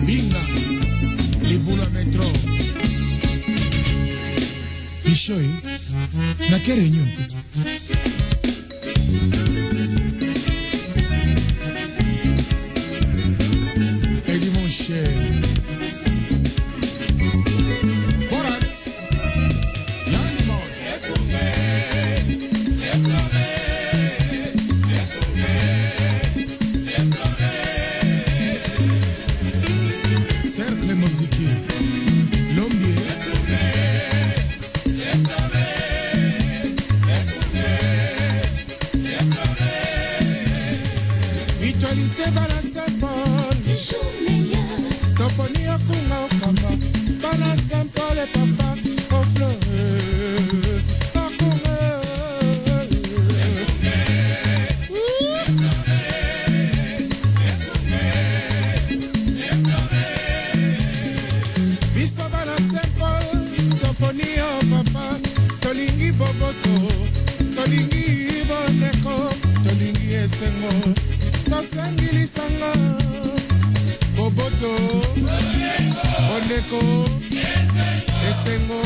Binga, les boules à métro. Ichoi, na quelle réunion? Et dit mon cher. Borax, l'animos. Cercle musique, l'ombier. Mutualité bana Saint-Paul, toujours meilleur. Toponi okunga okamba, bana Saint-Paul et papa, au fleur, okunga. Biso bana Saint-Paul, toponi o papa, tolingi boboto, tolingi boneko, tolingi esengo. Tosangili sanga Boboto Oneko Esengo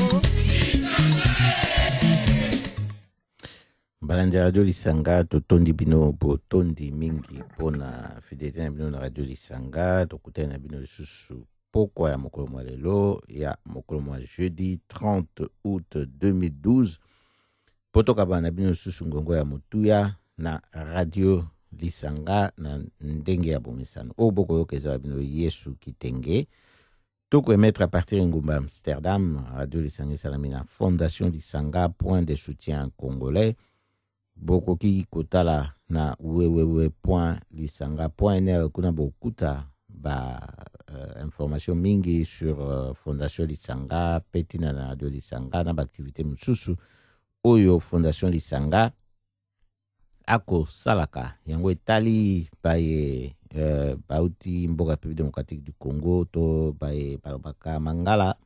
Balandi Radio Lisanga totondi bino botondi mingi pona fidélité na bino na Radio Lisanga tokutana na bino lisusu pokwa ya mokolo mwa lelo ya mokolo mwa jeudi 30 août 2012 potoka bana bino lisusu ngongo ya motuya na Radio Lisanga na ndenge ya bomisano oboko yokezwa bino Yesu Kitenge toko emettre à partir ngumba Amsterdam Radio Lisanga salami na Fondation Lisanga point de soutien congolais boko ki kotala na www.lisanga.nl kuna bokuta ba information mingi sur Fondation Lisanga petina na Radio Lisanga na ba activité mususu oyo Fondation Lisanga ako salaka yango etali baye bauti mboka République démocratique du Congo to baye balobaka mangala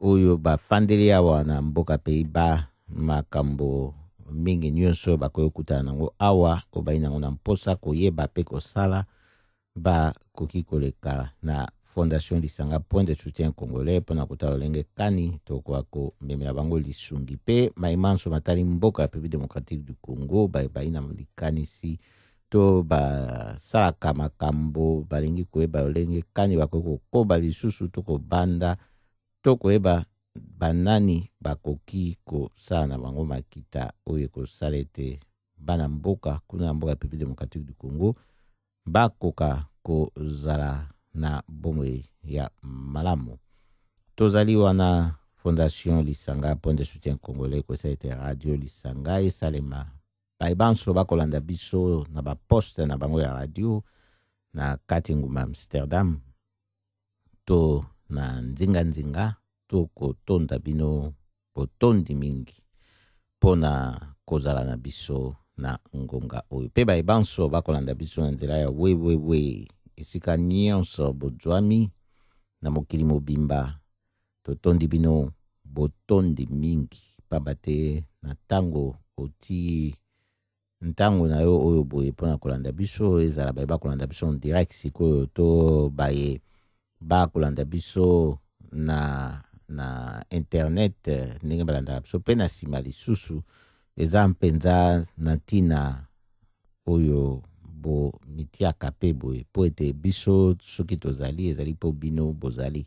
oyo bafandeli awa na mboka Pays-Bas makambo mingi nyonso bakoyokutana nango awa obayi nango na mposa koyeba pe kosala bakoki koleka na Fondation Lisanga point de soutien congolais pona kotala lolenge kani tokoka komemela bango lisungi pe maimanso matali mboka République démocratique du Congo bayi na likanisi to basalaka makambo balingi koyeba lolenge kani bakoki kokoba lisusu to kobanda to koyeba banani bakoki kosala na bango makita oyo kosala ete bana mboka kuna na mboka République démocratique du Congo bakoka kozala na bomwe ya malamu. Tozali wana Fondation Lisanga point de soutien congolais kosa ete Radio Lisanga esalema baibanso bakolanda biso na baposte na bango ya radio na kati nguma Amsterdam to na nzinga to kotonda bino botondi mingi pona kozala na biso na ngonga oyo pe baibanso bakolanda biso na nzela ya we esika nyonso bozwami na mokili mobimba totondi bino botondi mingi pabate na tango oti ntango na yo oyo boye pona kolanda biso ezala baye bakolanda biso en direct sikoyo to baye bakolanda biso na internet ndenge balanda biso pe na nsima lisusu eza mpenza na ntina oyo bo mitiaka pe boye po ete biso soki tozali ezali po bino bozali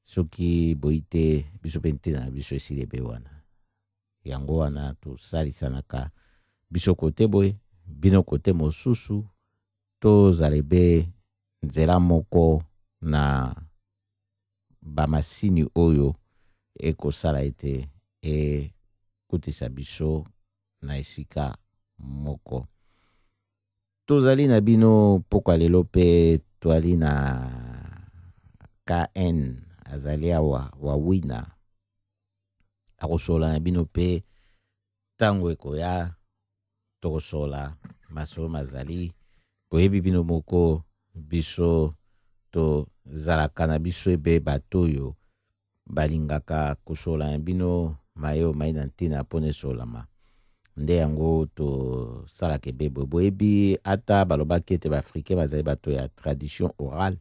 soki boite biso pe ntina na biso esili ebe wana yango wana tosalisanaka biso kote boye bino kote mosusu tozala ebe nzela moko na bamasini oyo ekosala ete ekutisa biso na esika moko. Tozali na bino pokwa lelo pe toali na KN azali awa wawina akosola na bino pe tango ekoya tokosola masolo mazali boyebi bino moko biso to zalaka na biso ebe batoyo balingaka kosola na bino mayo mai na ntina pone solama nde yango tosalaka ebebo boyebi ata balobaki ete baafricain bazali bato ya tradition orale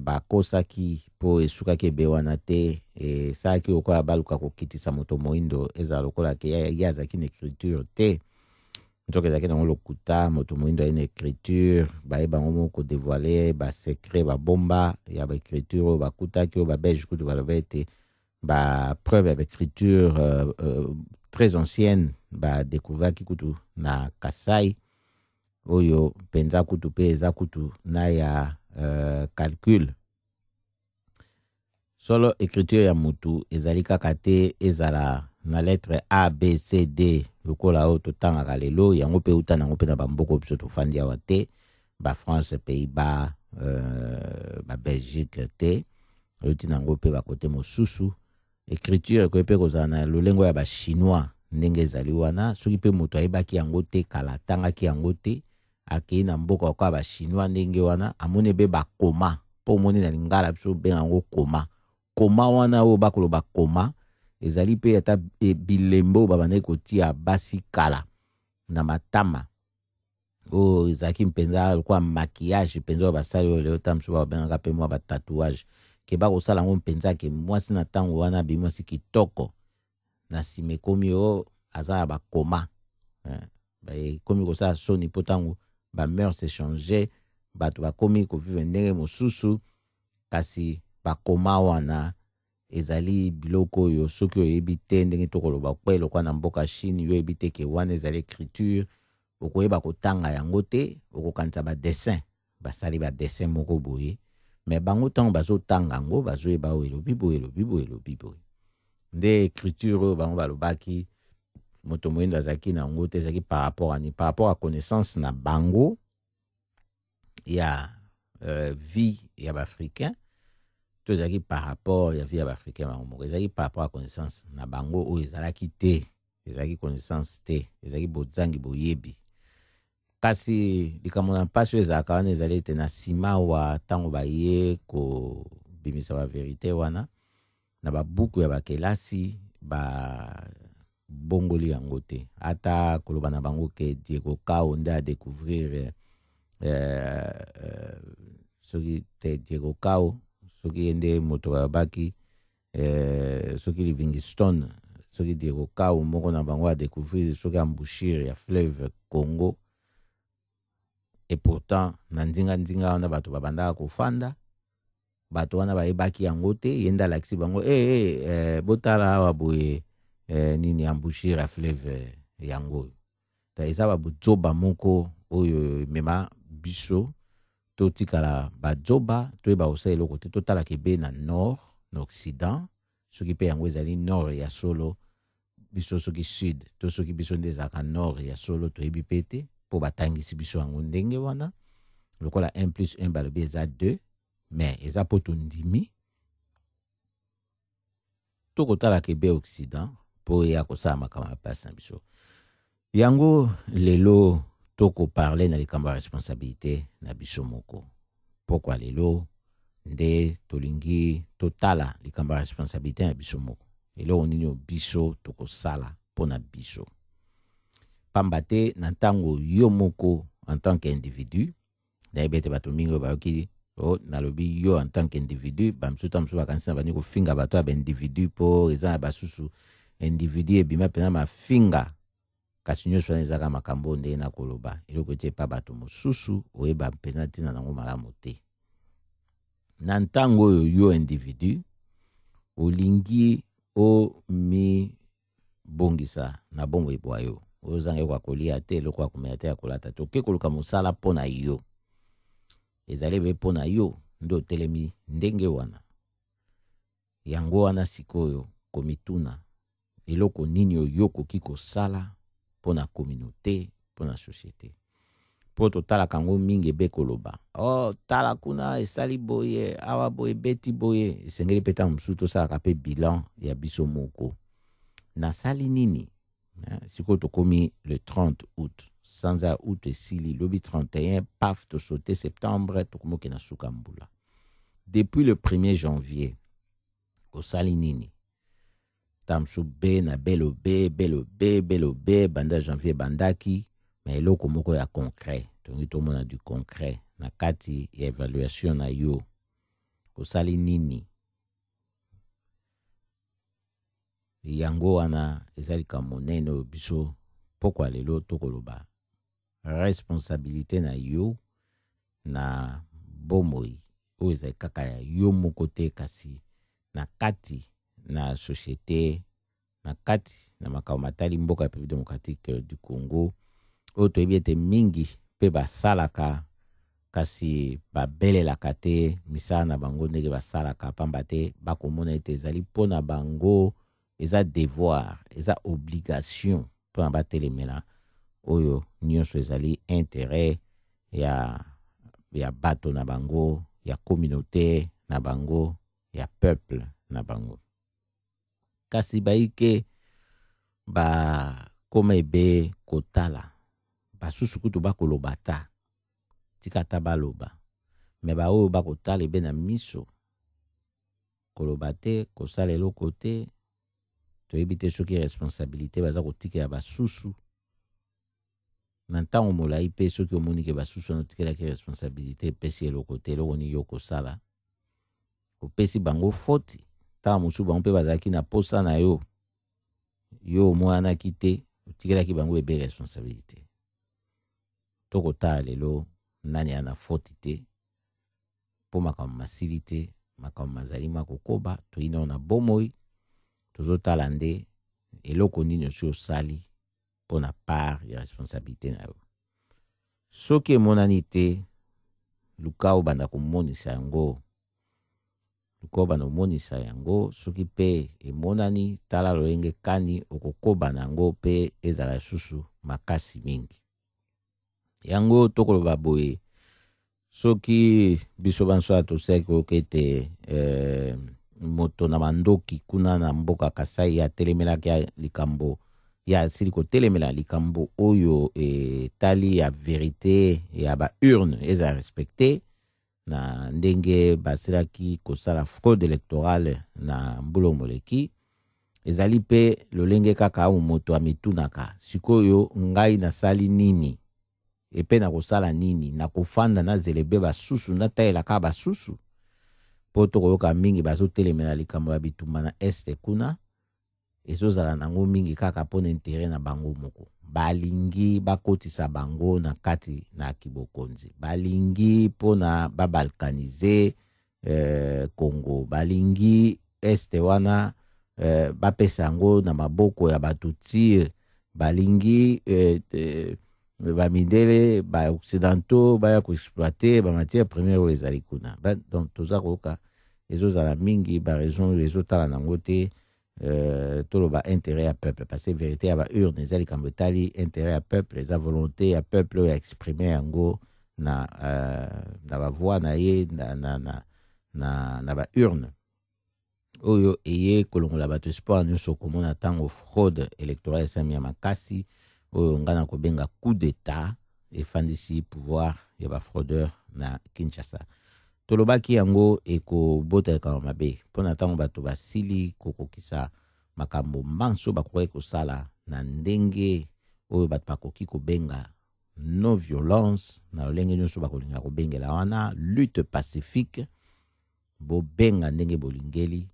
bakosaki mpo esukaki ebe wana te esalaki lokola baluka kokitisa moto moyindo ezala lokola ke ye azalaki na écriture te nzoka ezalaki nango lokuta moto moyindo aye na écriture bayebango moko kodévoile basekret babomba ya baécriture oyo bakutaki oyo babelge kutu baloba ete bapreuve ya baécriture très ancienne badécouvraki kutu na Kasai oyo mpenza kutu mpe eza kutu na ya calcul solo écriture ya mutu ezali kaka te ezala na lettre A, B, C, D lokola oyo totangaka lelo yango mpe uta nango mpe na bamboka biso tofandi awa te bafrance Pays-Bas babelgique te euti nango mpe bakote mosusu écriture ekoki mpe kozala na lolengo ya bachinois ndenge ezali wana soki mpe moto ayebaki yango te kala atangaki yango te akei na mboka okoya bachinois ndenge wana amoni ebe bakoma mpo omoni na lingala biso benga yango koma wana oyo bakoloba koma ezali mpe ata bilembo babandaki kotia basi kala na matama oyo ezalaki mpenza lokola maquillage mpenza oyo basali oyo leo ta mosusu babengaka mpe mwa batatouage ke bakosala yango mpenza ke mwasi na ntango wana abimwasi kitoko na nsima ekomi oyo aza na bakoma ekomi kosala soni mpo ntango bameurs échange bato bakomi kovivre ndenge mosusu kasi bakoma wana ezali biloko oyo soki oyebi te ndenge tokoloba kwe lokwa na mboka Chine yo yebi te ke wana ezali écriture okoyeba kotanga yango te okokanisa badessin basali badessin moko boye me bango ntango bazotanga yango bazoyeba oyo elobi boye nde écriture oyo bango balobaki moto moyindo azalaki na yango te ezalaki par rapport à connaissance na bango ya vie ya baafricain to ezalaki par rapport ya vie ya baafricain bango moko ezalaki par rapport à connaissance na bango oyo ezalaki te ezalaki connaissance te ezalaki bozangi boyebi kasi likambo na mpasi oyo ezalaka wana ezali ete na nsima wa ntango baye kobimisa baverité wana na babuku ya bakelasi bongoli yango te ata koloba na bango ke Diego Cao nde adécouvrir soki te Diego Cao soki ye nde moto babaki soki Livingstone soki Diego Cao moko na bango adécouvrir soki embouchure ya fleuve Congo et pourtant na ndinga wana bato babandaka kofanda bato wana bayebaki yango te ye nde alakisi bango botala awa boye nini embouchure ya fleuve yango ta eza bazoba moko oyo mema biso totikala bazoba toyeba kosala eloko te totala kebe na nord na occident soki mpe yango ezali nord ya solo biso soki sud to soki biso nde ezalaka nord ya solo toyebi mpe te mpo batangisi biso yango ndenge wana lokola 1+1 balobi eza 2 mais eza mpo tondimi tokotala kebe occident mpo eya kosala makambo ya mpasi na biso yango lelo tokoparle na likambo ya responsabilité na biso moko pokwa lelo nde tolingi totala likambo ya responsabilité na biso moko eloko nini oyo biso tokosala mpo na biso pamba te na ntango yo moko en tant qu'individu nayebi ete bato mingi oyo bayoki nalobi yo en tant qu'individu bamisuta mosusu bakanisi na bandi kofinga bato ya baindividu mpo eza na basusu individu ebima mpena mafinga kasi nyonso wana ezaka makambo ndenge nakoloba eloko ete epa bato mosusu oyeba mpena ntina nango malamu te na ntango oyo yo individu olingi omibongisa na bomoi bwa yo ozanga eloko ya kolia te eloko ya komela te ya kolata te oke koluka mosala mpo na yo ezali ebe mpo na yo nde otelemi ndenge wana yango wana sikoyo komituna eloko nini oyo okoki kosala mpo na communauté mpo na société mpo totalaka yango mingi ebe koloba tala kuna esali boye awa boye beti boye esengeli mpe ntango mosusu tosalaka mpe bilan ya biso moko nasali nini sikoyo tokomi le 30 août sanza août esili lobi 31 paf tosaute septembre tokomoke na suka mbula depuis le 1er janvier osali nini tamsu be na belo be banda janvier bandaki mais eloko moko ya concret tongi tomona du concret na kati ya évaluation na yo osali nini yango wana ezali ka monene oyo biso pokwa lelo tokoloba responsabilité na yo na bomoi oyo ezali kaka ya yo moko te kasi na kati na société na kati na makambo matali mboka ya République démocratique du Congo oyo toyebi ete mingi mpe basalaka kasi babelelaka te misala na bango ndenge basalaka pamba te bakomona ete ezali mpo na bango eza devoir eza obligation mpo na batelemela oyo nyonso ezali intérêt ya bato na bango ya communauté na bango ya peuple na bango kasi baike bakoma ebe kotala basusu kutu bakoloba ta tika ta baloba me baoyo bakotala ebe na miso koloba te kosala eloko te toyebi te soki responsabilité baza kotikela basusu na ntango molai mpe soki omoni ke basusu wana otikelaki responsabilité epesi eloko te eloko nini yo kosala opesi bango foti ntango mosusu bango mpe bazalaki na posa na yo yo omonanaki te otikelaki bango ebe responsabilité tokotala lelo nani ana foti te mpo makambo masili te makambo mazali makokoba toyina na bomoi tozotala nde eloko nini osi osali mpo na part ya responsabilité na yo soki emonani te luka obanda komonisa yango soki mpe emonani tala lolenge kani okokoba na yango mpe ezala lisusu makasi mingi yango tokoloba boye soki biso banso tosalaki okete moto na mandoki kuna na mboka Kasai ya telemelaki ya likambo ya sili kotelemela likambo oyo tali ya verité ya ba urne eza respecté na ndenge basilaki kosala fraude électorale na mbula moleki ezali pe lolenge kaka au moto amitunaka sikoyo ngai nasali nini epe na kosala nini na kofanda na zelebe basusu na tayelaka basusu po tokoyoka mingi bazotelemela likambo ya bitumba na este kuna ezozala nango mingi kaka mpona intere na bango moko balingi bakotisa bango na kati na kibokonzi balingi mpona babalkanize Congo balingi este wana bapesa yango na maboko ya batutsi balingi bamindele baoccidentaux baya koexploite bamatière première oyo ezali kuna donc toza koyoka ezozala mingi baraison oyo ezotala nango te toloba intérêt ya peuple parce que vérité ya baurne eza likambo etali intérêt ya peuple eza volonté ya peuple oyo exprime yango na bavoix na ye na baurne oyo eye kolongola bato espoir nyonso komona ntango fraude électorale esami ya makasi oyo ngana kobenga coup d'état efandisi pouvoir ya bafraudeur na Kinshasa tolobaki yango ekobotelaka mabe mpona ntango bato basili kokokisa makambo manso bakoki kosala na ndenge oyo bato bakoki kobenga non violence na lolenge nyonso bakolinga kobengela wana lutte pacifique bobenga ndenge bolingeli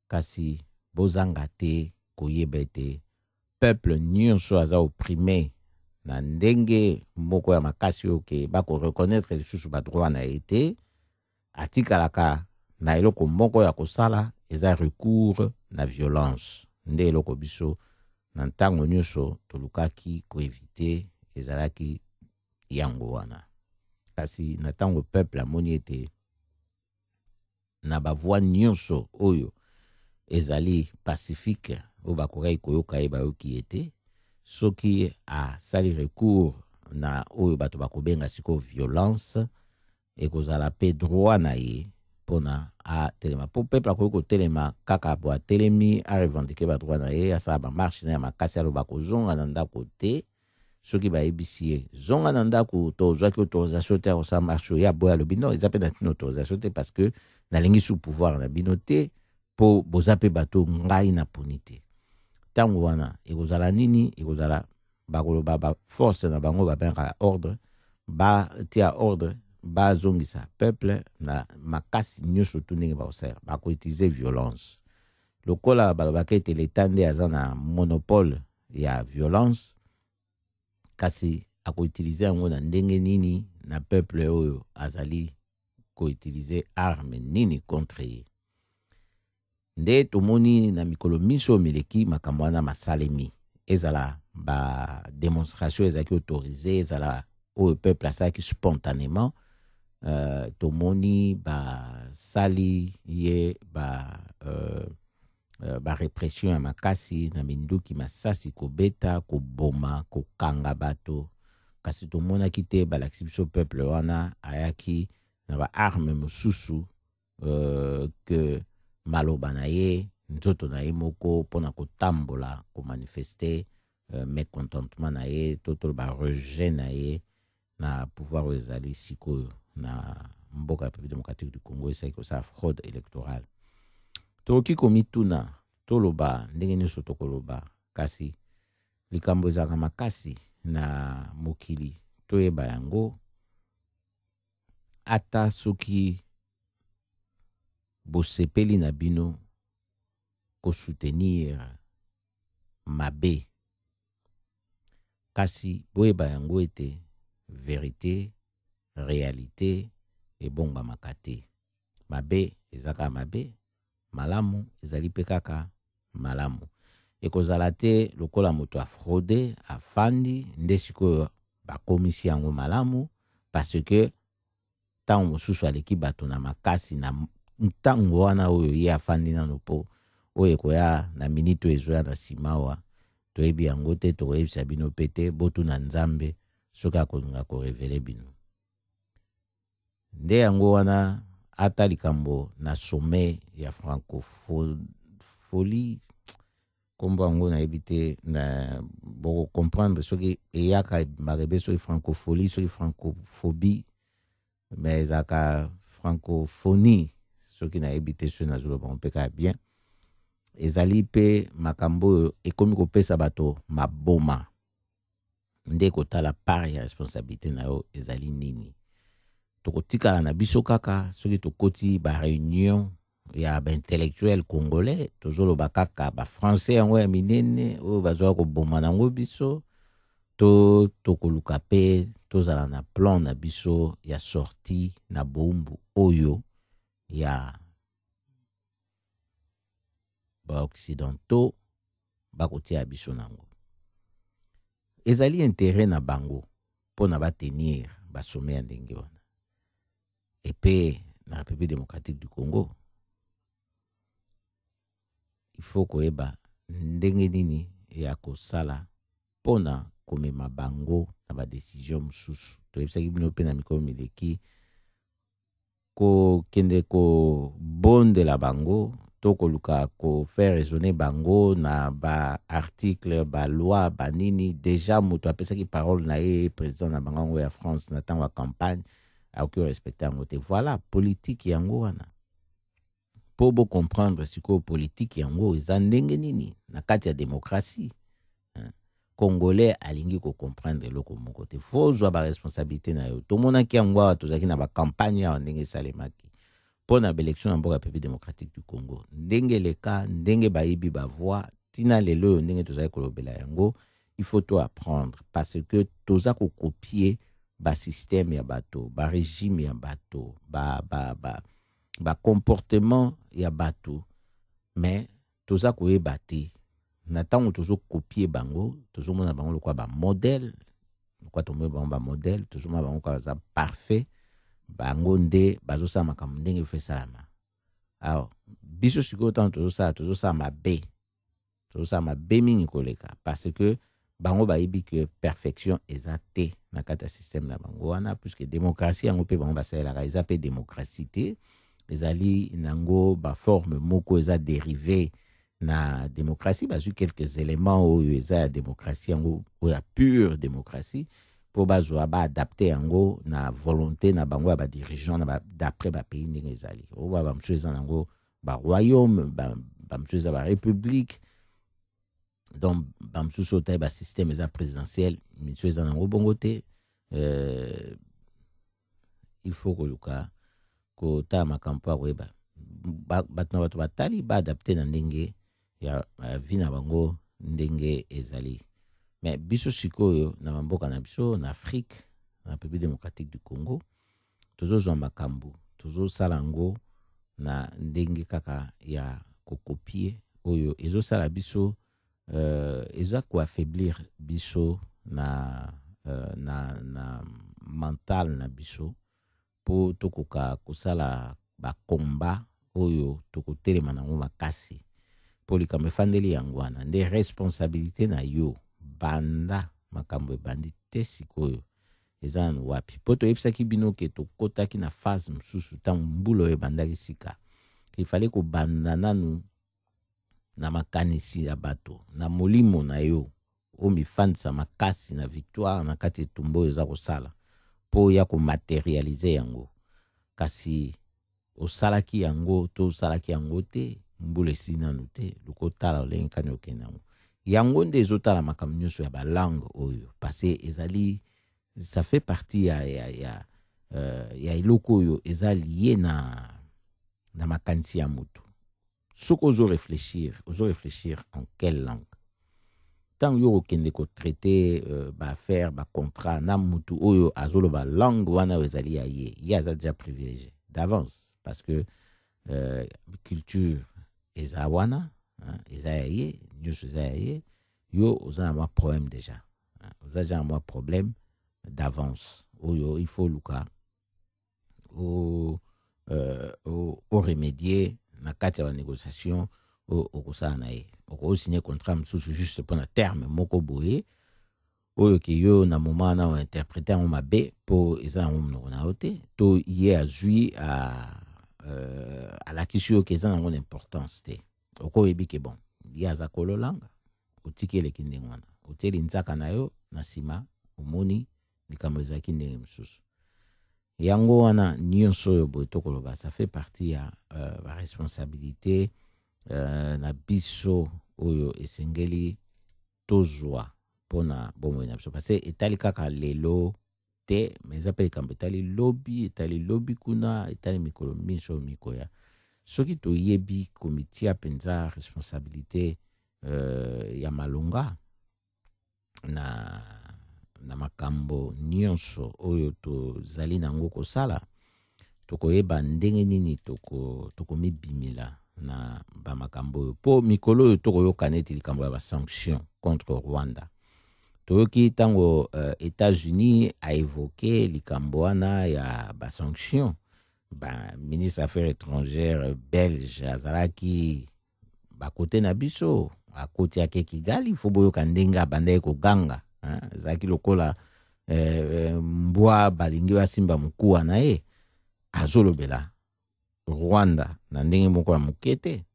kasi bozanga te koyeba ete peuple nyonso aza opprimé na ndenge moko ya makasi oyo ke bakoreconnaître lisusu badroit na ye te atikalaka na eloko moko ya kosala eza recours na violence nde eloko biso na ntango nyonso tolukaki koevite ezalaki yango wana kasi na ntango peuple amoni ete na bavoix nyonso oyo ezali pacifique oyo bakokai koyoka ye bayoki ete soki asali recours na oyo bato bakobenga siko violence ekozala pe droit na ye mpona atelema po peuple akoki kotelema kaka po atelemi arevendike badroit na ye asala bamarche na ya makasi aloba kozonga na ndako te soki bayebisi ye zonga na ndako to ozwaki autorisation te akosala marche oyo aboya alobi non eza mpe na ntina autorisation te parce que nalingi sous pouvoir na bino te po bozape bato ngai na ponite tango wana ekozala nini ekozala bakoloba ba force na bango babengaka ordre ba tia ordre bazongisa peuple na makasi nyonso tu ndenge bakosala bakoutilize violence lokola balobaka ete leta nde aza na monopole ya violence kasi akoutilize yango na ndenge nini na peuple oyo azali koutilize arme nini contre ye nde tomoni na mikolo miso mileki makambo wana masalemi ezala ba démonstration ezalaki autorisé ezala oyo peuple asalaki spontanément tomoni basali ye ba répression ya makasi na minduki masasi kobeta koboma kokanga bato kasi tomonaki te balakisi biso peuple wana ayaki na ba arme mosusu que maloba na ye nzoto na ye moko mpona kotambola komanifeste mécontentement na ye to ba rejet na ye na pouvoir oyo ezali sikoyo na mboka ya République démocratique du Congo esali kosala fraude électorale tokoki komituna toloba ndenge nyonso tokoloba kasi likambo ezalaka makasi na mokili toyeba yango ata soki bosepeli na bino kosoutenir mabe kasi boyeba yango ete vérité réalité ebongwamaka te mabe ezaka mabe malamu ezali mpe kaka malamu ekozala te lokola moto afraude afandi nde sikoyo bakomisi yango malamu parce que ntango mosusu aleki bato na makasi na ntango wana oyo ye afandi nano mpo oyo ekoya na minito ezoya na nsima awa toyebi yango te tokoyebisa bino mpe te botuna nzambe soki akolinga korevele bino nde yango wana ata likambo na sommet ya francophonie kombo yango nayebi te na bokocomprendre soki eyaka marebe soki francophonie soki francophobie mais ezalaka francophonie soki nayebi te soki nazoloba mpe kaka bien ezali mpe makambo oyo ekomi kopesa bato maboma nde kotala part ya responsabilité na yo ezali nini tokotikala na biso kaka soki tokoti ba réunion ya ba intellectuel congolais tozoloba kaka ba français yango ya minene oyo bazwa koboma nango biso to tokoluka pe tozala na plan na biso ya sortie na bombu oyo ya ba occidentaux bakotia biso nango ezali intérêt na bango pona batenir basome ya ndenge wana epe na République démocratique du Congo il faut koyeba ndenge nini ya kosala pona komema bango na ba décision mosusu toyebisaki bino mpe na mikolo mileki kokende kobondela bango to koluka kofaire raisonner bango na ba article ba loi ba nini déjà moto apesaki parole na ye président na bango ya France na ntango ya campagne akoki respecter yango te voilà politique yango wana po bo comprendre sikoyo politique yango eza ndenge nini na kati ya démocratie congolais alingi ko comprendre eloko moko te fozwa ba responsabilité na yo tomonaki yango awa tozalaki na ba campagne awa ndenge esalemaki mpo na baélection na mboka ya République démocratique du Congo ndenge leka ndenge bayibi bavoi tina lelo oyo ndenge tozali kolobela yango il faut to apprendre parce que toza kokopier ba système ya bato ba régime ya bato ba comportement ya bato mais toza koyeba te na ntango tozokopier bango tozomona bango lokwa ba modèle lokwa tomoni bango ba modèle tozomona bango kwa baza parfait bango nde bazosala makambo ndenge esalama alors biso sikoyo ntango tozosala mabe mingi koleka parce que bango bayebi que perfection eza te na kati ya système na bango wana puisque démocratie yango mpe bango basalelaka eza mpe démocratie te ezali nango baforme moko eza dérivé na démocratie bazwi quelques éléments oyo eza ya démocratie yango oyo ya pure démocratie po bazwa baadapte yango na volonté na bango ya badirigeant d'après bapays ndenge ezali oyo bamosusu eza nango royaume, bamsusu ba république. Donc bamsusu ta ba système eza présidentiel, misusu na bongote. Il faut que luka ko ta makampo weba batna watu batali ba adapter na ndenge ya vina bango ndenge ezali. Mais biso sikoyo na mboka na biso na Afrique, na République démocratique du Congo, tozozwa makambo, tozosala ngo na ndenge kaka ya kokopie oyo ezosala biso eza ko affaiblir biso na mental na biso po tokoka kosala ba combat oyo tokotelema nango makasi po likambo efandeli yango wana nde responsabilité na yo banda makambo ebandi te sikoyo eza na wapi po toyebisaki bino ke tokotaki na phase mosusu ntango mbula ebandaki sika ifale kobanda nanu na makanisi ya bato na molimo na yo omifandisa makasi na victoire na kati etumba oyo eza kosala po ya komaterialize yango kasi osalaki yango to osalaki yango te mbula esi nanu te lokotala olenge kani okende yango yango nde ezotala makambo nyonso ya balangue oyo parce ezali ça fait partie ya eloko oyo eza lié na makanisi ya mutu soki ozo réfléchir en quelle langue tant yo okende ko traiter ba affaire ba contrat na mutu oyo azoloba langue wana ezali ya ye aza déjà privilégié d'avance parce que culture eza wana eza ya ye nyonso eza ya ye yo oza na mwa problème déjà oza déjà na mwa problème d'avance oyo il faut luka au remédier na kati ya négociation okosala na ye okosigner contrat mosusu juste pour na terme moko boye oyo ke yo na moment na ointerpréter yango mabe mpo eza yango monoko na yo te to ye azwi alakisi yo ke eza nango na importance te okoyebi ke bon ye aza kololanga otiki eleki ndenge wana otieli nzaka na yo na nsima omoni likambo ezalaki ndenge mosusu yango wana nyonso oyo boye tokoloba ça fait partie ya responsabilité na biso oyo esengeli tozwa mpona bomoi na biso parce etali kaka lelo te mais eza mpe likambo etali lobi kuna etali mikolo mingi oyo mikoya soki toyebi komitia mpenza responsabilité ya malonga na makambo nyonso oyo tozali nango kosala tokoyeba ndenge nini tokomibimela na bamakambo oyo po mikolo oyo tokoyoka neti likambo ya basanction contre Rwanda toyoki ntango États-Unis a évoqué likambo wana ya basanction ministre affaires étrangères belge azalaki bakote na biso akoti ake Kigali fo boyoka ndenge abandaki koganga ezalaki lokola mbwa balingi basimba mokuwa na ye azolobela Rwanda na ndenge moko ya moke te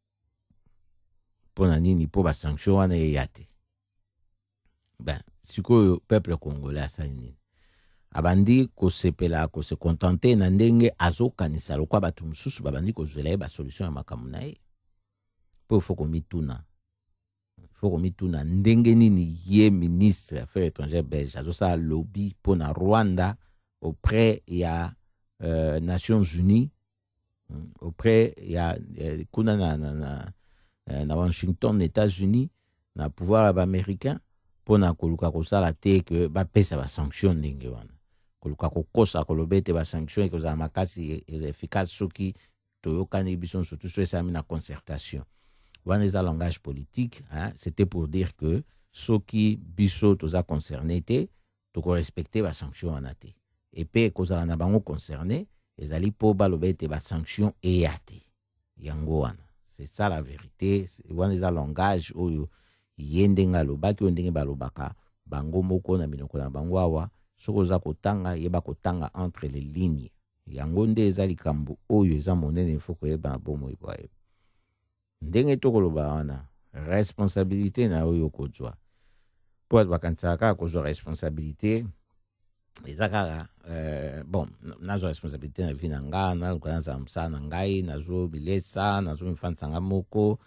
mpo na nini mpo basanction wana eya te sikoyo peuple congolais asali nini abandi kosepela kose contente na ndenge azokanisa lokwa bato mosusu babandi kozwela ye basolution ya makambo na ye mpo ifo komituna ndenge nini ye ministre affaires étrangères belge azosala lobby mpo na Rwanda auprès ya Nations Unies auprès ya kuna na Washington États-Unis na pouvoir américain pour na koluka kosala te que bapesa ba sanction ndenge wana koluka kokosa koloba ete ba sanction ekozala makasi efficace soki toyokani biso surtout so esami na concertation wana eza langage politique c'était pour dire que soki biso toza concerné te toko respecter ba sanction wana te et pe kozala na bango concerné ezali po baloba ete ba sanction eya te yango wana c'est ça la vérité wana eza langage oyo ye ndenge alobaki oyo ndenge balobaka bango moko na minoko na bango awa soki oza kotanga yeba kotanga entre les lignes yango nde eza likambo oyo eza monene ifo koyeba na bomoi bwaye ndenge tokoloba wana responsabilité na oyo kozwa po bakanisaka kozwa responsabilité ezaka bon nazo responsabilité na vie na nga na koanza msa na ngai nazo bilesa nazo mfanza nga moko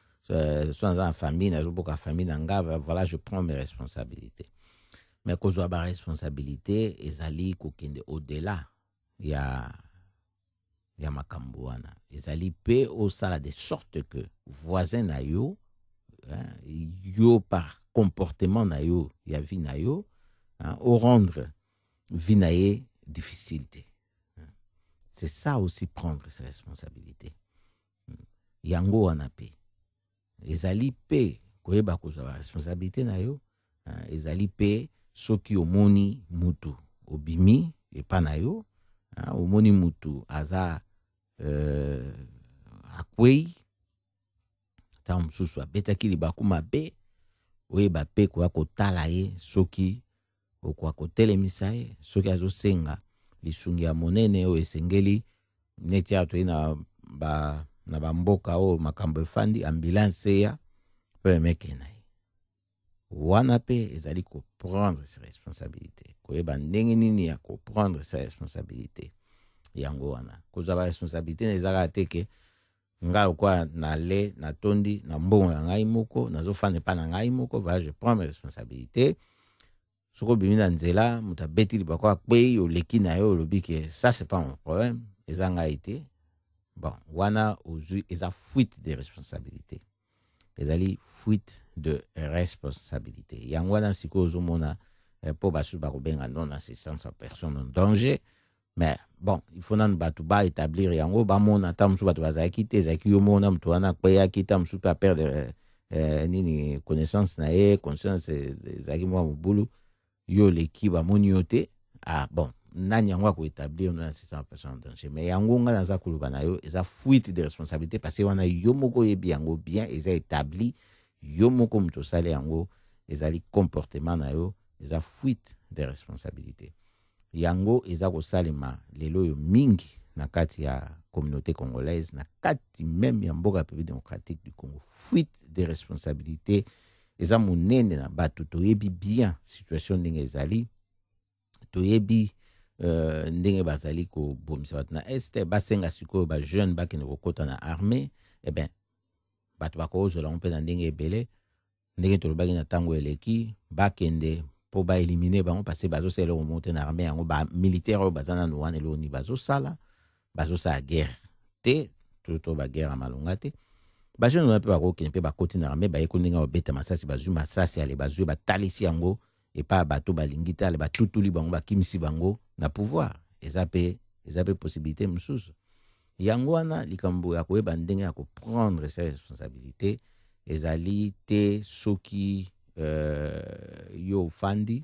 so na famille nazo boka famille na nga voilà je prends mes responsabilités mais kozwa ba responsabilité ezali kokende au-delà ya makambo wana ezali pe osala de sorte que voisin na yo yo par comportement na yo ya vie na yo au rendre vie na ye difficile. C'est ça aussi prendre ses responsabilités. Yango wana pe ezali pe koyeba kozwa responsabilité na yo ezali pe soki omoni mutu obimi epa na yo omoni mutu aza akwei ta mosusu abetaki libaku mabe oyeba pe koya kotala ye soki okoka kotelemisa ye soki azosenga lisungi ya monene oyo esengeli neti ato ye na bamboka oyo makambo efandi ambulance ya mpe emeke na ye wana pe ezali koprendre ses responsabilités koyeba ndenge nini ya koprendre ses responsabilités yango wana kozwa baresponsabilité na ezalaka te ke nga lokwa nale natondi na mbongo ya ngai moko nazofanda epa na ngai moko voilà je prends mes responsabilités soko bimi na nzela moto abeti libaku akwei oleki na yo olobi ke ça c'est pas mon problème eza ngai te bon wana ozwi eza fuite de responsabilité ezali fuite de responsabilité yango wana sikoyo ozomona mpo basusu bakobenga non assistance à personne en danger mais bon il faut nanu bato baétablir yango bamona ata mosusu bato bazalaki te ezalaki yo mona moto wana akweyaki ta mosusu mpe aperdre nini connaissance na ye conscience ezalaki mwa mobulu yo leki bamoni yo te bon nani yango akoétablir non assistance à personne en danger mais yango nga naza koloba na yo eza fuite de responsabilité parce que wana yo moko oyebi yango bien eza établi yo moko moto osali yango ezali comportement na yo eza fuite de responsabilité yango eza kosalema lelo oyo mingi na kati ya communauté congolaise na kati même ya mboka République démocratique du Congo fuite de responsabilité eza monene na bato toyebi bien situation ndenge ezali toyebi ndenge bazali kobomisa bato na este basenga sikoyo bajeune bakende kokota na armée ben bato bakozwela mpe na ndenge ebele ndenge tolobaki na ntango eleki bakende mpo baelimine bango parce bazosala remonte na armée yango bamilitaire oyo baza nanu wana eloni bazosala guerre te to baguerre ya malonga te bajeune wana mpe bakokende mpe bakoti na armée bayeko ndenge babeta masasi bazwi masasi ale bazwi batalisi yango epa bato balingi te ale batutuli bango bakimisi bango na pouvoir eza pe possibilité mosusu yango wana likambo ya koyeba ndenge ya koprendre ses responsabilités ezali te soki yo ofandi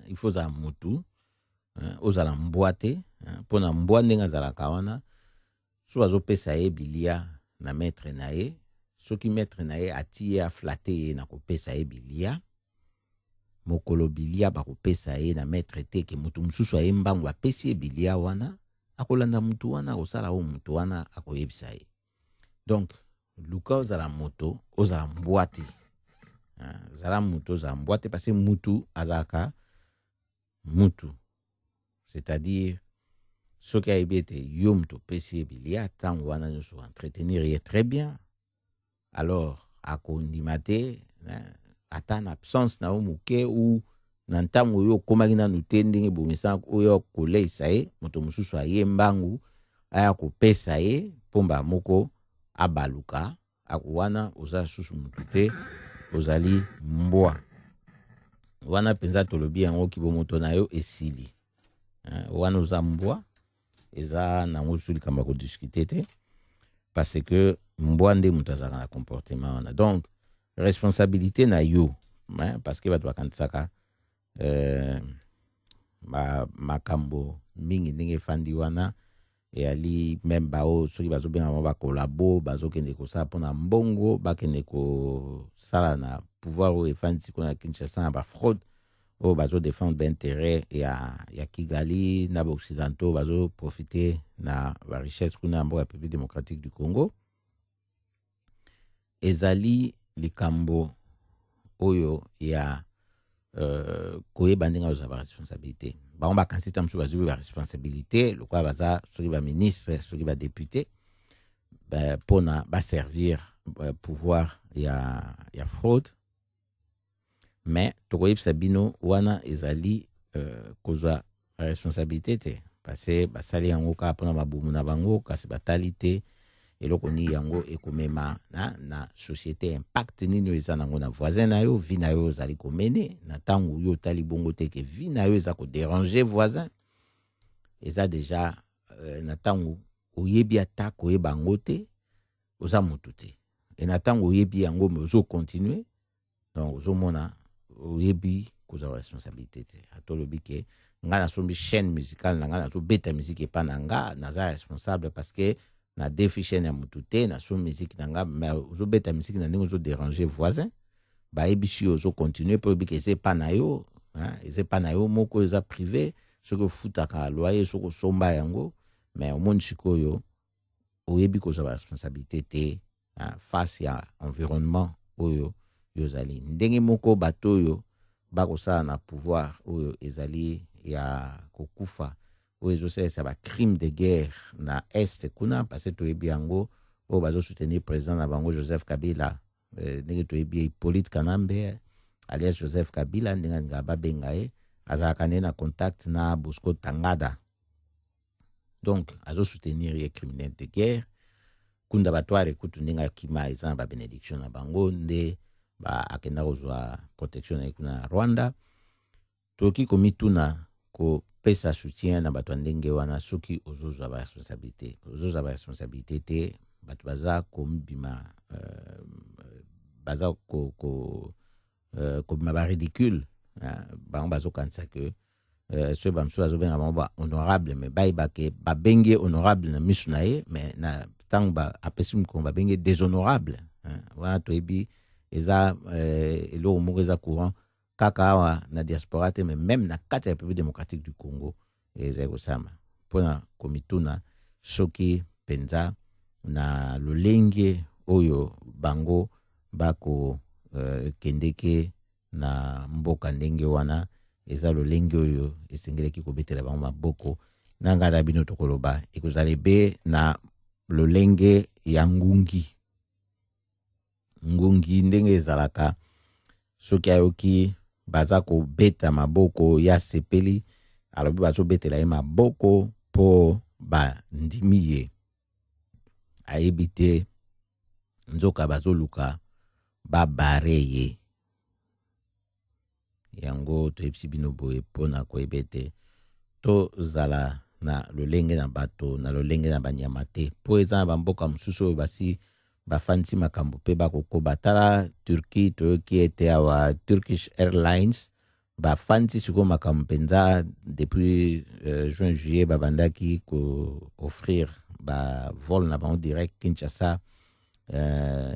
il faut ozala mutu ozala mbwa te mpo na mbwa ndenge azalaka wana so azopesa ye bilia na maître na ye soki maître na ye ati ye aflate ye na kopesa ye bilia mokolo bilia bakopesa ye na maître te ke mutu mosusu aye mbangu apesi ye bilia wana akolanda mutu wana akosala oyo mutu wana akoyebisa ye donc luka ozala moto ozala mbwa te zala mutu ozala mbwa te parce que mutu azalaka mutu c'est-à-dire soki ayebi ete yo mutu opesi ye bilia ntango wana nyonso entretenir ye très bien alors akondima te ata na absence na yo moke ou na ntango oyo okomaki nanu te ndenge bomisa oyo koleisa ye moto mosusu aye mbangu aya kopesa ye mpomba moko abaluka wana oza susu mutu te ozali mbwa wana penza tolobi yango kibomoto na yo esili wana oza mbwa eza nango susu likambo ya kodiscute te parce que mbwa nde moto azalaka na comportement wana donc responsabilité na yo parce que bato bakanisaka makambo mingi ndenge efandi wana eyali meme bao soki bazobenga bango bakolabo bazokende kosala mpona mbongo bakende kosala na pouvoir oyo efandi sikoyo na Kinshasa na bafraude oyo bazodefendre baintérêt ya Kigali na baoccidentaux bazoprofite na barichesse kuna ya mboka ya République démocratique du Congo ezali likambo oyo ya koyeba ndenge ozwa responsabilité bango bakansita mosusu bazwi responsabilité lokola baza soki baministre soki badepute mpona baservir pouvoir ya fraude mais tokoyebisa bino wana ezali kozwa responsabilité te parce basali yango kaka mpona babumu na bango kasi batali te eloko nini yango ekomema na société impact nini eza nango na voisin na yo vi na yo ozali komene na ntango yo otali bongo te ke vi na yo eza kodéranger voisin eza déjà na ntango oyebi ata koyeba yango te oza motu te e na ntango oyebi yango me ozocontinue donc ozomona oyebi kozwa responsabilité te atolobi ke nga nasombi chaîne musicale na nga nazobeta musique epa na nga naza responsable parce que na defi chaîne ya motu te nasombi musique na nga mais ozobeta musique na ndenge ozodéranger voisin bayebisi yo ozocontinue mpo oyebi ke eza epa na yo eza epa na yo moko eza privé soki ofutaka loyer soki osomba yango mais omoni sikoyo oyebi kozwa responsabilité te face ya environnement oyo yozali ndenge moko bato oyo bakosala na pouvoir oyo ezali ya kokufa oyo ezosalisa bacrime de guerre na este kuna parce toyebi yango oyo bazosoutenir président na bango Joseph Kabila ndenge toyebi Hippolyte Kanambe alias Joseph Kabila ndenge alinga babenga ye azalaka nde na contact na Bosco Tangada donc azosoutenir ye criminel de guerre kunda bato arekutu ndenge akima eza na babénédiction na bango nde akenda kozwa protection na kuna Rwanda toki komituna kopesa soutien na bato ndenge wana soki ozozwa responsabilité te bato baza komibima baza kobima baridicule bango bazokanisa ke soki bamosusu bazobenga bango honorable mais bayebake babenge honorable na misu na ye mais na ntango apesi mokongo babenge déshonorable wana toyebi eza eloko moko eza courant kaka awa na diaspora te mais même na kati ya République démocratique du Congo eza kosama mpona komituna soki penza na lolenge oyo bango bako kendeke na mboka ndenge wana eza lolenge oyo esengeleki kobetela bango maboko nanga na bino tokoloba ekozala ebe na lolenge ya ngungi ndenge ezalaka soki ayoki baza kobeta maboko ya sepeli alobi bazobetela ye maboko mpo bandimi ye ayebi te nzoka bazoluka babare ye yango toyebisi bino boye mpona koyeba ete tozala na lolenge na bato na lolenge na banyama te mpo eza na bamboka mosusu oyo basi bafandisi makambo mpe bakokoba tala Turquie toyoki ete awa Turkish Airlines bafandisi sikoyo makambo mpenza depuis juin juillet babandaki ko-offrir bavol na bango direct Kinshasa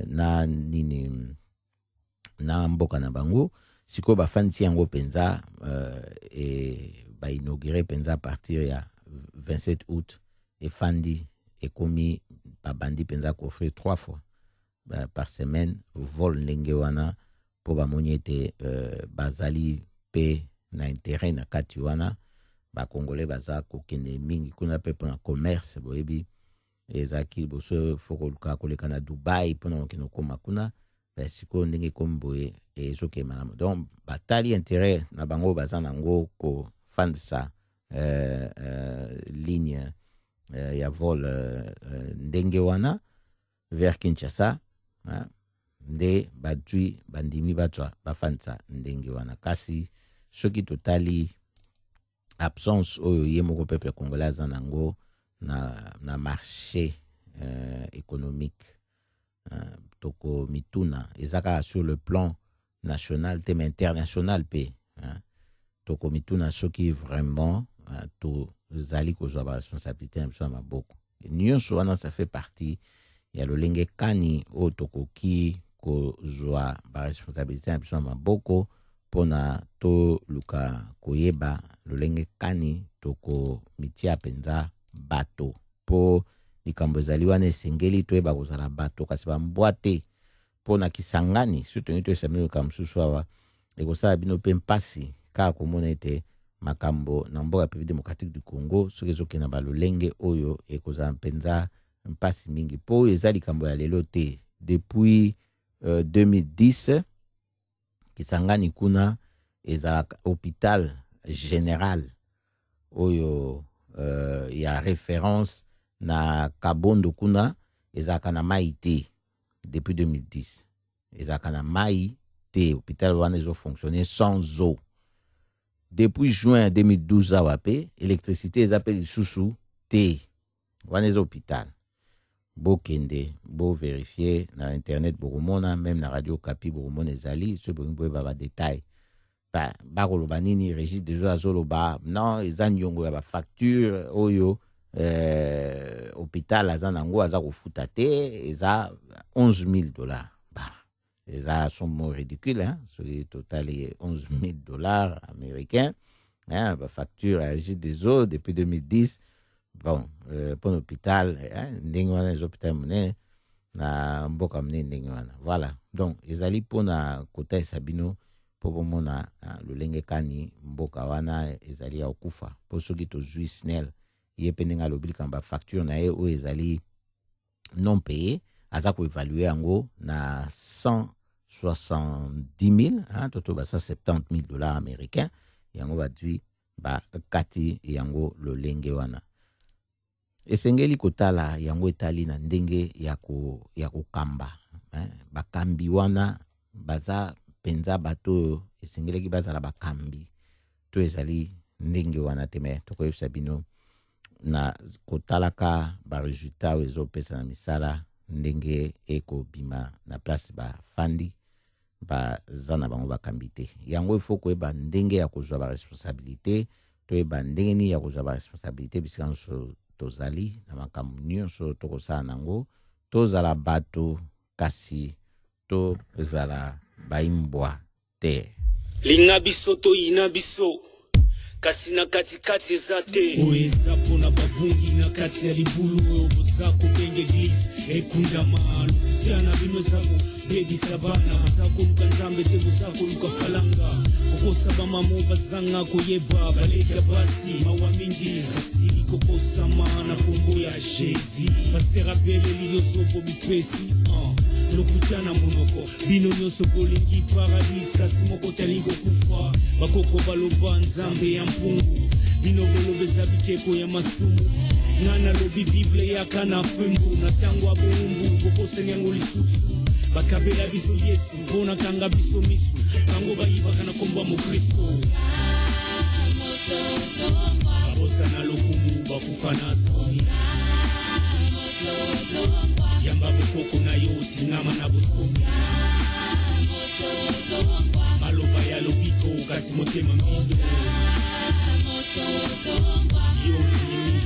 na nini na mboka na bango sikoyo bafandisi yango mpenza bainaugure mpenza à partir ya 27 août efandi ekomi babandi mpenza koffrir 3 fois par semaine vol ndenge wana mpo bamoni ete bazali mpe na intérêt na kati wana bakongole baza kokende mingi kuna mpe mpona commerce boyebi ezalaki liboso fo koluka koleka na Dubai mpona kokende okoma kuna sikoyo ndenge ekomi boye ezokema na donc batali intérêt na bango baza nango kofandisa ligne ya vol ndenge wana vers Kinshasa nde badwi bandimi batwa bafandisa ndenge wana kasi soki totali absence oyo ye moko peuple congolais aza nango na marché économique toko mituna ezaka sur le plan national te mais international pe toko mituna soki vraiment tozali kozwa ba responsabilité na biso na maboko nyonso wana ça fait partie ya lolenge kani oyo tokoki kozwa ba responsabilité na biso na maboko mpona toluka koyeba lolenge kani toko mitia mpenza bato mpo likambo ezali wana esengeli toyeba kozala bato kasi bambwa te mpona kisangani so tongi toyesameli likambo mosusu awa ekosala bino mpe mpasi kaka komona ete makambo na mboka République démocratique du Congo soki ezokende na balolenge oyo ekozala mpenza mpasi mingi mpo oyo eza likambo ya lelo te. Depuis 2010 Kisangani kuna ezalaka hôpital général oyo ya référence na Kabondo kuna ezalaka na mai te. Depuis 2010 ezalaka na mai te, hôpital wana ezofonctionner sans eau. Depuis juin 2012 awa pe électricité eza pe lisusu te, wana eza hôpital. Bokende bo vérifier na internet bokomona, même na radio Kapi bokomona ezali so bongo ba détail. Ba koloba nini Régis déjà azoloba non eza nyongo ya ba facture oyo hôpital aza nango aza kofuta te, eza $11,000. Eza somme ridicule, hein, sur le total est $11,000 américains, hein, ba facture à Régis des eaux depuis 2010. Bon, pour l'hôpital, ndenge wana les hôpitaux mone na mboka mone ndenge wana. Voilà. Donc, ezali pour na kota Sabino pour bomona lolenge kani mboka wana ezali ya okufa. Pour ceux qui to zui snel, ye penenga lobili kamba facture na e o ezali non payé, aza ko évaluer yango na 170,000, hein, toto ba $70,000 américains, yango ba dui ba kati yango lolenge wana. Esengeli kotala yango etali na ndenge ya kokamba, bakambi wana baza penza bato esengeli bazala bakambi to ezali ndenge wana teme tokoyebisa bino na kotalaka ba resultat ezopesa na misala ndenge ekobima na place ba fandi baza na bango bakambi te. Yango ifo koyeba ndenge ya kozwa ba responsabilité to yeba ndenge ni ya kozwa ba responsabilité bisika nso tozali na makambo nyonso tokosala nango, tozala bato kasi tozala baimbwa te. Linga biso to ina biso kasi na katikati ezate oeza pona babungi na kati ya libulu obozako benge glisse ekunda malu tana bino zako baby sabana zako luka nzambe te bozako luka falanga okosaba mamo bazanga koyeba baleka basi mawa mingi asili kokosama na kombo ya Jésus pastera bele liyosopo bipesi lokutana monoko bino nyoso bolingi paradis kasi moko talingo kufa bakoko baloba nzambe ya mpungu bino bolobeza bikeko ya masumu nana lobi bible ya kana fembu na tango abumbu kokose nyango lisusu bakabela biso Yesu bona kanga biso misu tango bayiba kana komba mu Kristo babosa na lokumu bakufana soni yamba bukoko na yo singama na busumi maloba ya lobiko kasi motema mbizo yo kimi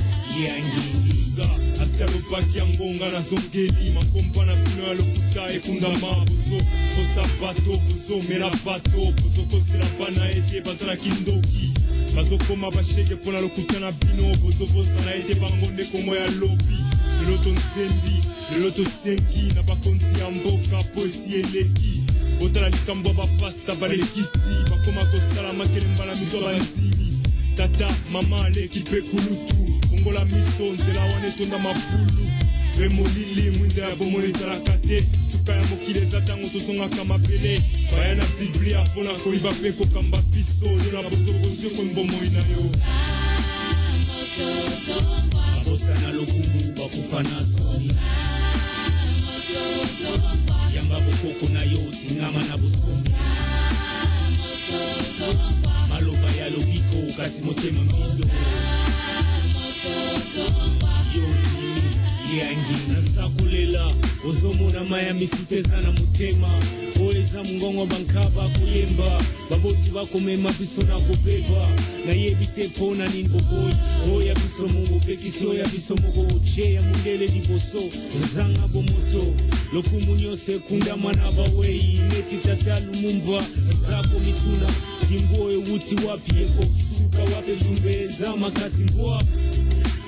yangindisa asabo paki ambonga na zongeli makompa na pino ya lokuta ekunda mabuzo kosabato buzo mera bato buzo kosela pana ete bazala kindoki bazokoma basheke pona lokuta na bino buzo bosa na ete bangonde komo ya lobi Loto nsembi, loto sengi na bakonzi ya mboka poesi eleki Otala likambo bapasta balekisi bakoma kosala makelemba na mito banzili Tata, mama leki pe kulutu Kongola miso nzela wane tonda mapulu Remolili mwinda ya bomo ezalaka te Suka ya mokile za tango tosonga kama pele Baya na Biblia fona koiba pe kokamba piso Nona bozo bozio kon bomo inayo Babosa na lokumu bakufana soni Yamba bokoko na yo tingama na busumi Maloba ya lobiko kasi motema mbizo Yo kimi yangi nasakulela Ozomona maya misipeza na mutema Oeza mngongo bankaba kuyemba Baboti bako mema biso na kubeba Na yebite pona ninko boy Oya biso mungu pekisi oya biso mungu Oche ya mundele diboso Zanga bomoto Lokumu nyose kunda manaba wei Neti tatalu mumba Zako mituna Kimboe uti wapi eko Suka wape tumbe Zama kasi mboa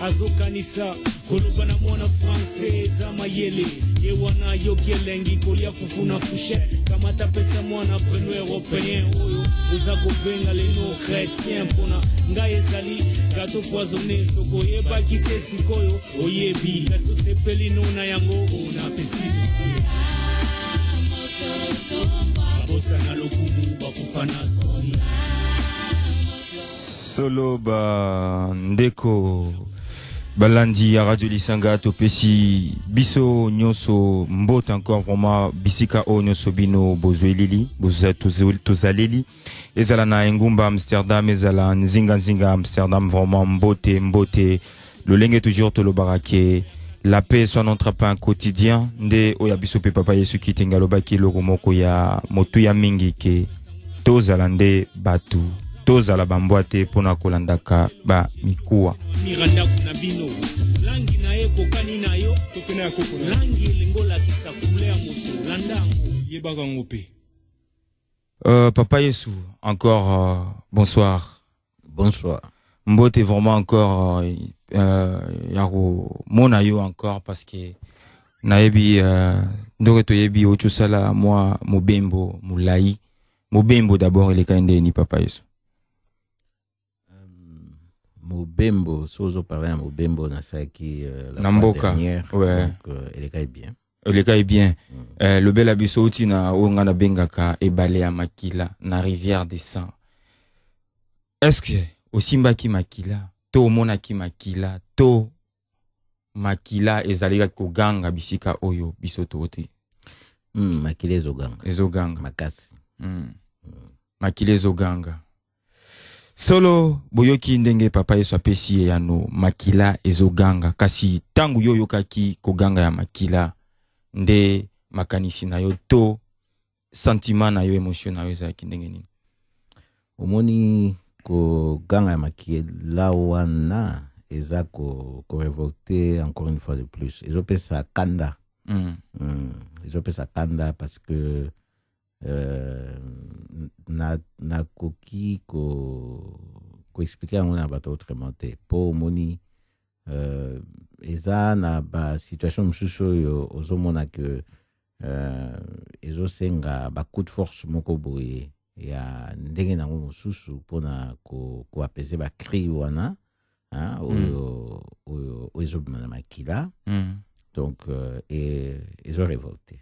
azokanisa koloba na mwana français za mayele ye wana yoki elengi kolia fufu na fouche kamata pesa mwana preno européen oyo oza kobenga leno chrétien mpona ngai ezali gato poisonné soko oyebaki te sikoyo oyebi kasi osepeli no na yango ona peti babosa na lokumu bakufa na soni solo ba ndeko balandi ya Radio Lisanga topesi biso nyonso mbota encore vraiment bisika o nyonso bino bozwelili tozaleli ezala na engumba Amsterdam ezala nzinga Amsterdam vraiment mbote lolenge toujours tolobaka la paix soit notre pain quotidien nde oya biso pe papa Yesu kitenga lobaki loko moko ya motu ya mingi ke tozala nde batu tozala bambwate pona kolandaka ba mikuwa miranda kuna bino langi na eko kanina yo topena ya koko langi lingola kisakulea moto landango yebaka ngope papa Yesu encore bonsoir mbote vraiment encore yako mona yo encore parce que nayebi ndoko toyebi ochusala moi mobembo mulai mobembo d'abord il est quand ni papa Yesu Mobembo, sozo parler à Mobembo Nasaki la dernière, ouais. Donc elle est bien. Elle est bien. Le bel abisoti na ongana bengaka ebale ya makila na rivière des sangs. Est-ce que osimba ki makila to mona ki makila to makila ezalika koganga bisika oyo bisoto oti. Makila ezoganga. Makasi. Makila ezoganga. Solo boyoki ndenge papa Yesu apesi ya no makila ezoganga kasi tangu yo yokaki koganga ya makila nde makanisi na yo to sentiment na yo emotion na yo ezaki ndenge nini omoni koganga ya makila wana eza ko révolter encore une fois de plus ezopesa kanda ezopesa kanda parce que na koki ko expliquer on a bato autrement te po moni eza na ba situation msuso yo ozomona que ezo senga ba coup de force moko boye ya ndenge na mususu pona ko apaiser ba cri wana oyo ezo bima makila donc ezo révolté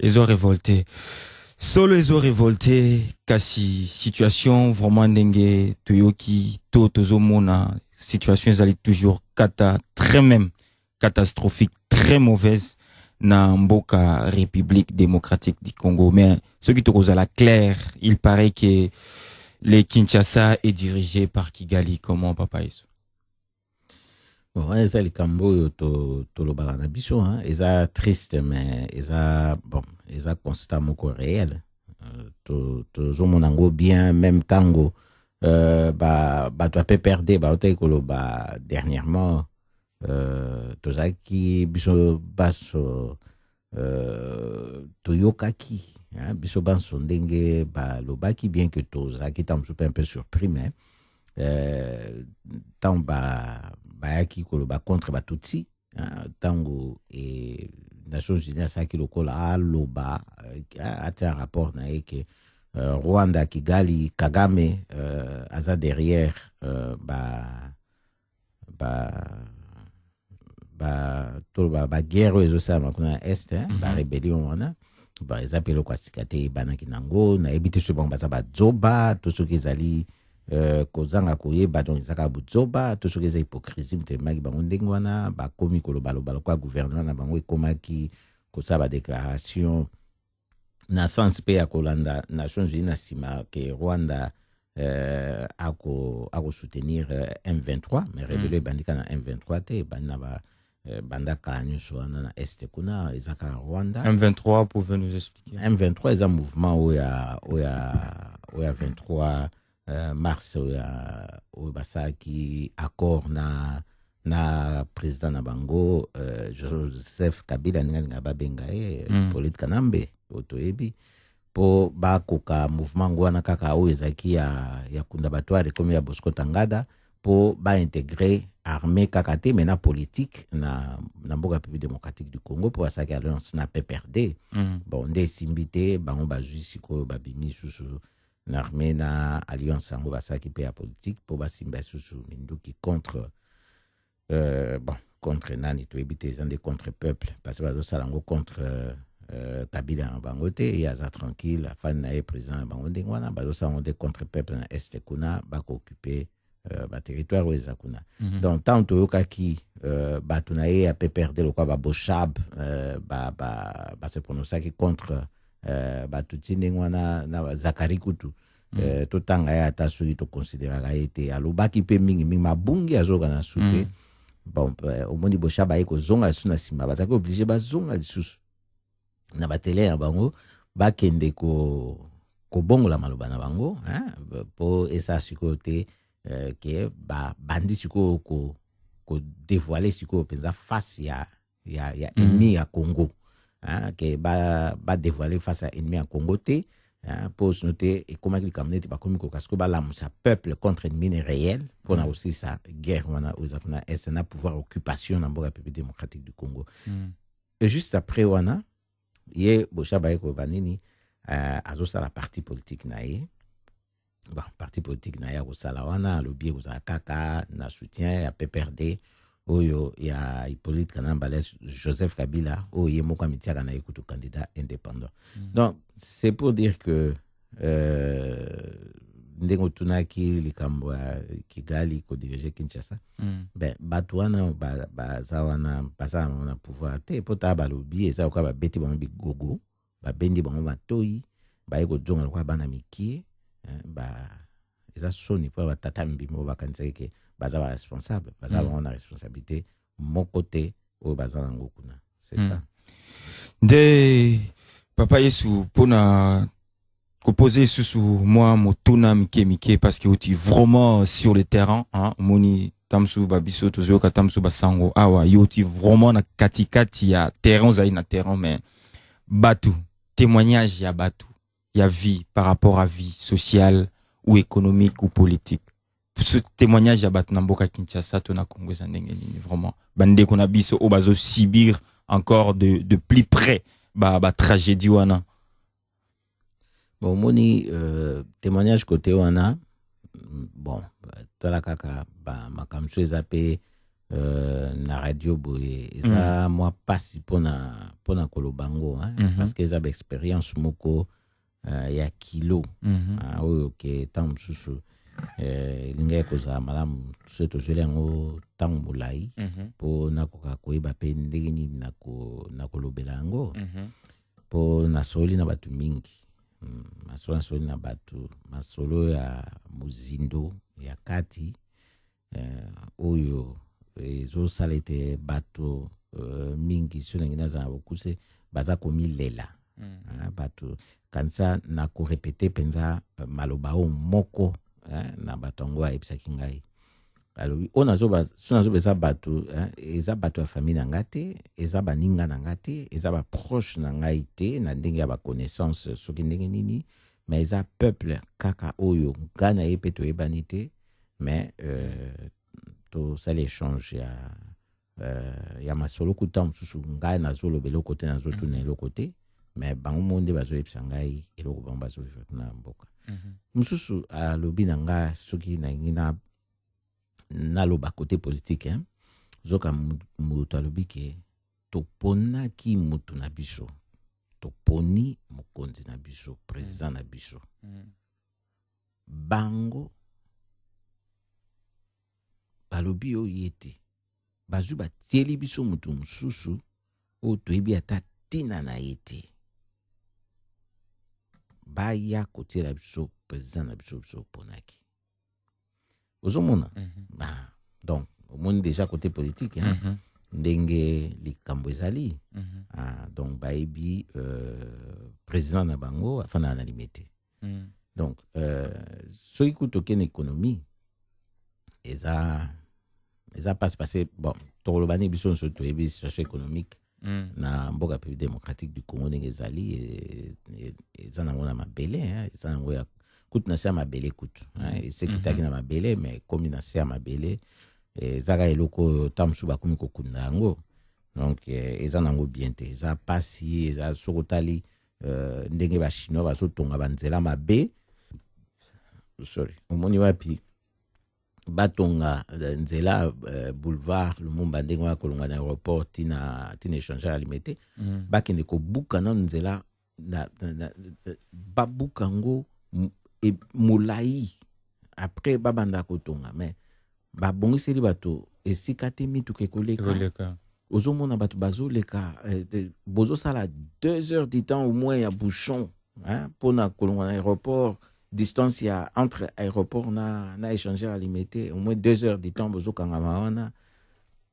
ils ont révolté. Solo ils ont révolté kasi situation vraiment ndenge toyoki tozomona situation ezali toujours très même catastrophique très mauvaise na mboka République démocratique du Congo mais ce qui tokozala clair il paraît que le Kinshasa est dirigé par Kigali comment papa Yesu. Bon, eza likambo to lobaka na biso hein, eza triste mais eza bon, eza constat moko réel. To zomonango bien même tango ba to pe perdre ba ote koloba dernièrement to zaki biso baso to yokaki hein, biso banso ndenge ba lobaki bien que to zaki tam super un peu surpris mais tant bayaki koloba contre batutsi tango et Nations Unies saki lokola loba ati un rapport na que Rwanda Kigali Kagame aza derrière ba guerre ezosala kuna est ba rébellion wana ba ezapelo kwa sikate bana kinango na ebite so bango baza ba zoba to soki ezali kozanga koyeba donc ezaka buzoba to soki eza hypocrisie mutemaki bango ndenge wana bakomi kolobaloba kwa gouvernement na bango ekomaki kosala ba déclaration na sens pe ya kolanda Nations Unies na nsima ke Rwanda ako soutenir M23 mais rebelo ebandika na M23 te bana ba bandaka nyonso wana na este kuna ezaka Rwanda. M23 pouvez nous expliquer? M23 eza mouvement oya 23 mars oya basaki accord na président na bango Joseph Kabila ninga babenga Polite Kanambe otoyebi po bakoka mouvement ngwana kaka oyo ezaki ya kunda batware comme ya Bosco Tangada po ba intégrer armée kakate mais na politique na mboka République démocratique du Congo pour ça que alliance na PPRD bon nde simbité bango bazui siko babimi susu na armée na alliance ngo basa ki pe ya politique pour basimba susu minduki contre contre nani to ebité zande contre peuple parce que bazo salango contre Kabila bangote et aza tranquille afin na président bango ndengwana bazo salango contre peuple na est kuna bako occuper territoire ou ezakuna donc tant toyokaki bato na ye ya PPRD lokwa ba boshab ba se prononçaki contre bato tindengwana na Zakari Kutu totanga ya ata soki to considéraka ete alobaki pe mingi mabungi azoka na soupe bon omoni boshab aye kozonga suna sima bazaki obligé bazonga lisusu na batele ya bango bakende kobongola maloba na bango po esa sikoyo te que bandi siko ko dévoiler siko penza face ya ennemi ya Congo que ba dévoiler face à ennemi à Congo te pour noter et comment il kamneti ba komi ko kasko ba la musa peuple contre ennemi réel pour na aussi sa guerre wana uzapna SNA pouvoir occupation na mboka République démocratique du Congo et juste après wana ye boshaba ko banini azosa la partie politique na ye. Bon, parti politique na ya kosala wana lobby kozala kaka na soutien ya PPRD oyo ya Hippolyte Kanambala Joseph Kabila oyo moko amitiaka na ekutu candidat indépendant. Donc c'est pour dire que ndengo tunaki likambo Kigali ko diriger Kinshasa ben bato wana baza wana baza na pouvoir te pota ba lobby eza ko ba beti ba gogo ba bendi ba matoi ba eko jonga kwa bana mikie eza soni pour batata mbimo bakanisa ke baza ba responsable baza ba responsabilité mon côté au baza nango kuna c'est ça de papa Yesu pona proposer sous moi motuna mike parce que tu vraiment sur le terrain moni tamsu babiso tozo ka tamsu basango awa yoti vraiment na katikati ya terrain zai na terrain mais batu témoignage ya batu ya vie par rapport à vie sociale ou économique ou politique. Ce témoignage ya batu na mboka Kinshasa to na Congo za ndenge nini vraiment bande ko na biso o bazo subir encore de plus près ba tragédie wana. Bon moni témoignage côté wana bon tala kaka ba makamso ezape na radio boye eza moi pasi pona kolobango parce que eza ba expérience moko ya kilo oyo ke tango mosusu lingai kozala malamu so tozweli yango ntango molai mpo nakoka koyeba mpe ndenge nini nakolobela yango mpo nasoli na bato mingi nasoli na bato masolo ya mozindo ya kati oyo ezosala ete bato mingi so ndenge nazala bokuse baza komilela bato kanisa na korepete penza maloba o moko na bato yango ayebisaki ngai alobi o nazoba eza bato eza bato ya famille na ngai te eza baninga na ngai te eza baproche na ngai te na ndenge ya baconnaissance soki ndenge nini mais eza peuple kaka oyo ngai na ye mpe toyebani te mais tosali échange ya masolo kuta mosusu ngai nazolobela eloko te nazotuna eloko te mais bango monde bazoyebisa ngai eloko bango bazovivre na mboka mosusu alobi na ngai soki nangi naloba côté politique zoka moto alobi ke toponaki motu na biso toponi mokonzi na biso président na biso bango balobi oyo ye te bazwi batieli biso motu mosusu oyo toyebi ata ntina na ye te baya kotiela biso président na biso oponaki ozomona donc omoni déjà côté politique ndenge likambo ezali donc bayebi président na bango afana na limite donc soki kutokene économie eza passé bon tolobani biso nso toyebi situation économique na mboka République démocratique du Congo ndenge ezali eza nango na mabele eza nango ya kutu na se ya mabele kutu esekitaki na mabele mais komi na se ya mabele ezaka eloko tamsu bakomi kokunda yango. Donc eza nango bien te, eza pasi, eza sokotali ndenge ba chinois bazotonga banzela mabe. Sorry, omoni wapi batonga nzela boulevard Lumumba ndenge wa kolonga na aéroport tina échanger alimete bakende ko buka na nzela babuka ngo mulai après babanda kotonga mais babongiseli bato esika te mituke koleka ozomona bato bazoleka bozosala 2 heures du temps au moins ya bouchon hein pona kolonga na aéroport. Distance il y a entre aéroport na échanger alimete au moins 2 heures de temps bozokanga wana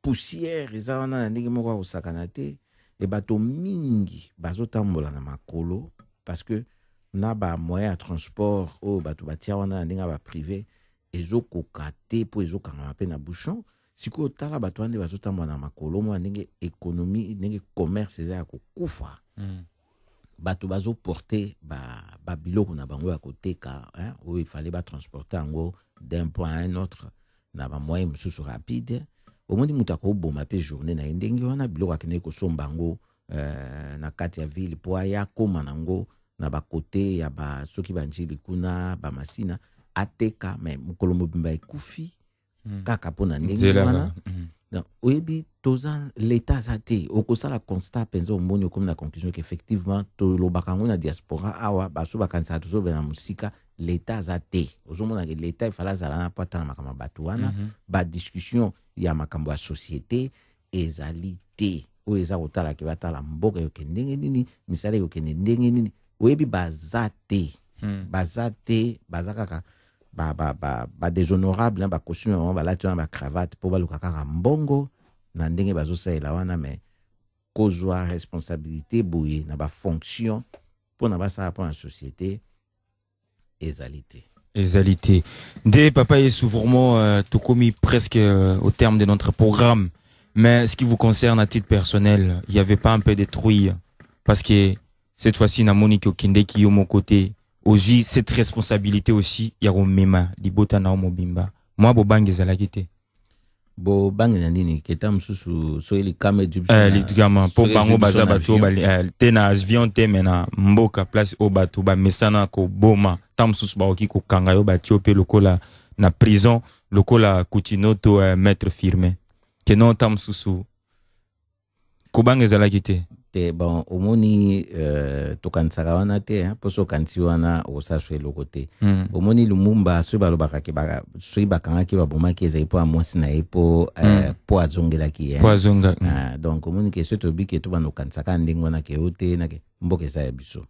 poussière eza wana ndenge moko osakana te e bato mingi bazotambola na makolo parce que na ba moyen de transport o bato batia wana ndenge ba privé ezokoka te po ezokanga pe na bouchon siko tala bato ande bazotambola na makolo mo ndenge économie ndenge commerce eza ya kokufa. Bato bazo porter ba biloko na bango ya koteka hein où il fallait ba transporter ango d'un point à un autre na ba moyen mususu rapide au moins muta ko boma pe journée na ndenge wana biloko akene ko somba ngo na kati ya ville po aya koma nango na ba côté ya ba soki banjili kuna ba masina ateka mais mukolo mobimba ekufi kaka pona ndenge wana. Donc, oui, toza l'état zate okosala constat penza omoni comme la conclusion qu'effectivement to lo bakango na diaspora awa baso bakanisa to be na musika l'état zate ozomona que l'état il fallait zala na pata na makamba batu wana ba discussion ya makambo ya société ezalité o eza kotala ke batala mboka yo kendenge nini misala yo kendenge nini oyebi bazate bazate bazakaka ba déshonorable ba costume ba lati ba cravate pour ba lukaka mbongo na ndenge bazosaela wana mais kozwa responsabilité boye na ba fonction pour na ba ça pour la société ezalité de papa est souverainement tout commis presque au terme de notre programme, mais ce qui vous concerne à titre personnel, il y avait pas un peu de trouille parce que cette fois-ci na Monique Okinde qui est mon côté aussi cette responsabilité aussi ya romema libota na mobimba moi bobange zalakite bobange na nini keta msusu so ili kame du litigama po bango baza bato bali te na avion te mena mboka place o bato ba mesana ko boma tam msusu ba oki ko kanga yo ba tiope lokola na prison lokola Kutinoto maître firmé que non tam msusu ko bange zalakite te bon omoni tokanisaka wana te hein poso kanisi wana osaswe lokote omoni Lumumba so balobaka ke ba so bakanga ke babomaki ezai po amosi na epo po azongelaki po azonga donc omoni ke soto biki to bano kanisaka ndenge wana ke ote na ke mboka eza ya biso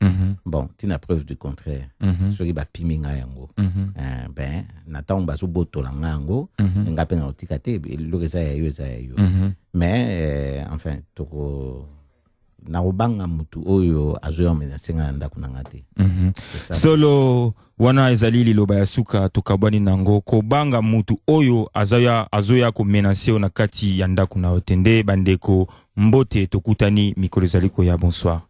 bon tina preuve du contraire so ba piminga yango ben na tango baso botola ngango ngape na otika te lo eza ya yo mais enfin toko na obanga mutu oyo azoya menasenga ndako nanga te solo wana ezali liloba ya suka tokabani nango kobanga mutu oyo azoya ko menaseo na kati ya ndako na otende bandeko mbote tokutani mikolo zaliko ya bonsoir.